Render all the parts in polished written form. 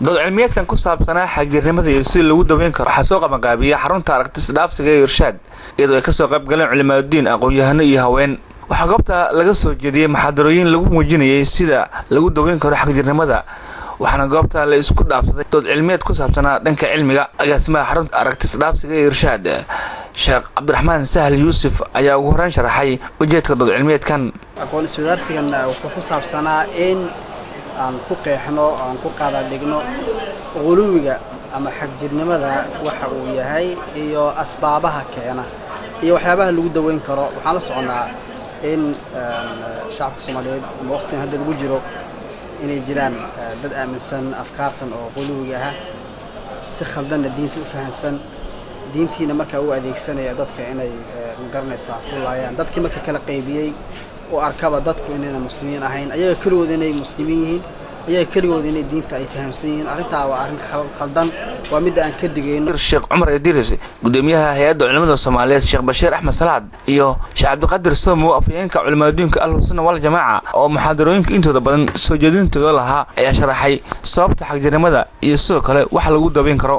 dad cilmiyeedkan ku saabsanaa xagjirnimada iyo si lagu daweyn karo waxa soo qabanqaabiya xarunta aragtis dhaafsiga ee Irshaad iyadoo ay ka soo qayb galeen culimaadudiin aqoon-yahano iyo haween waxa goobta laga soo jeediyay muxaadarooyin lagu muujinayay sida lagu daweyn karo xagjirnimada waxaana goobta la isku dhaafsaday dad cilmiyeed ku saabsanaa dhanka cilmiga agaasimaha xarunta aragtis dhaafsiga ee Irshaad Sheekh Cabdiraxmaan Sahal Yuusuf ayaa ugu horreyn sharaxay ujeedka dad cilmiyeedkan aqoon isweydaarsigan wuxuu ku saabsanaa in aan ku qeexno aan ku qaada dhigno quluwiga ama xagjirnimada waxa uu yahay iyo asbaabaha keena iyo waxyaabaha lagu daweyn karo waxaan la soconaa in shacabka Soomaaliyeed waqtigan hadda lagu jiro inay jiraan dad aaminsan afkaartan oo quluwiga ah si khaldan diinta u fahansan diintiina marka uu adeegsanaya dadka inay garanaysaa ku laayaan dadkii marka kala qaybiyay oo arkaba dadku inay muslimiin ahayn ayaga kaligood inay muslimiin yihiin ayaga kaligood inay diinta ay fahamsan yihiin arrinta waa arrin khaldan waa mid aan ka digayno Sheekh Umar Idris gudoomiyaha hay'adda culimada Soomaaliyeed Sheekh Bashiir Ahmed Salaad iyo Sheekh Cabdiqaadir Somo afayeenka culimaadudiinka Ahlus-Sunna wal Jamaaca oo muxaadarooyinka intooda badan soo jeedintooda lahaa ayaa sharaxay sababta xagjirnimada iyo sidoo kale waxa lagu daweyn karo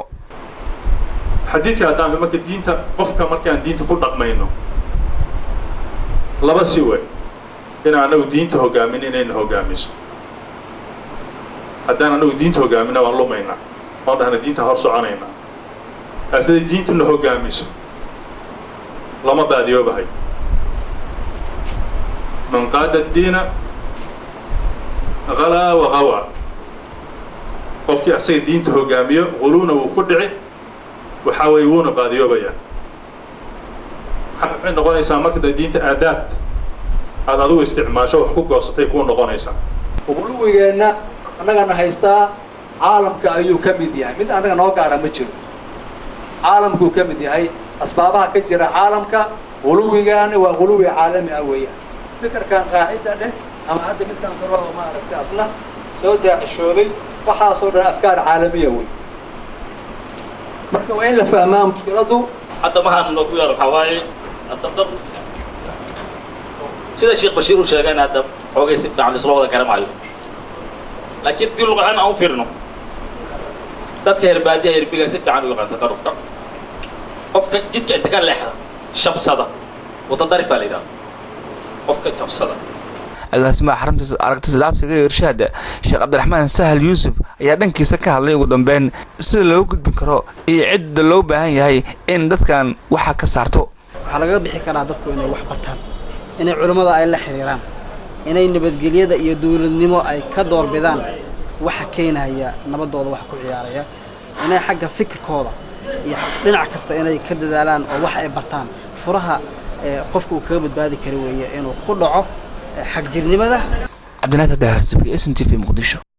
xadiidka haddaan marka diinta qofka markaan diinta ku dhaqmayno laba si way inaan anagu diinta hogaamin inayna hogaamiso haddaan anagu diinta hogaamina waan lumaynaa waan dhahna diinta hor soconaynaa hadday diintuna hogaamiso lama baadiyoobahay man qaada diina qalaa wa qawa qofkii asaga diinta hogaamiyo quluuna wuu ku dhici waxaa way wuuna baadiyoobayaa waxay noqonaysaa marka diinta aadaab aad adigu isticmaasho wax ku goosatay ku noqonaysaa quluwigeena annagana haystaa caalamka ayuu ka mid yahay mid annaga noo gaara ma jiro caalamkuu ka mid yahay asbaabaha ka jira caalamka quluwigaani waa quluwi caalami ah weeyaan fikirkan qaacida dheh ama hadda midkan kaloo maaragtay asna soo daacishoobay waxaasoo dhan afkaar caalamiya wey marka waa in la fahmaa mushkiladu hadda maxaan noogu yar waxaa waaye hadda dad sida Sheekh Bashiir uu sheegay hadda xoogay si fiican isla wada garamaayo laakiin dil waxaan aan u fiirno dadka herbaadiya herbiga si fiican u yaqaan tadarufka qofka jidka inta ka leexda shabsada wadadarif leeyahay qofka shabsada agaasimaha xarunta aragtis dhaafsiga ee Irshaad Sheekh Cabdiraxmaan Sahal Yuusuf ayaa dhankiisa ka hadlay ugu dambeyn sida loo gudbin karo iyo cid loo baahan yahay in dadkan waxa ka saarto waxa laga bixi karaa dadku inay wax bartaan inay culimada ay la xiriiraan inay nabadgelyada iyo dawladnimo ay ka doorbidaan waxa keenaya nabadooda wax ku ciyaaraya inay xagga fikirkooda iyo dhinac kasta inay ka dadaalaan oo wax ay bartaan furaha qofku uu kaga badbaadi karo weeye inuu ku dhaco xagjirnimada Cabdinaasir Dahar SNTV Muqdisho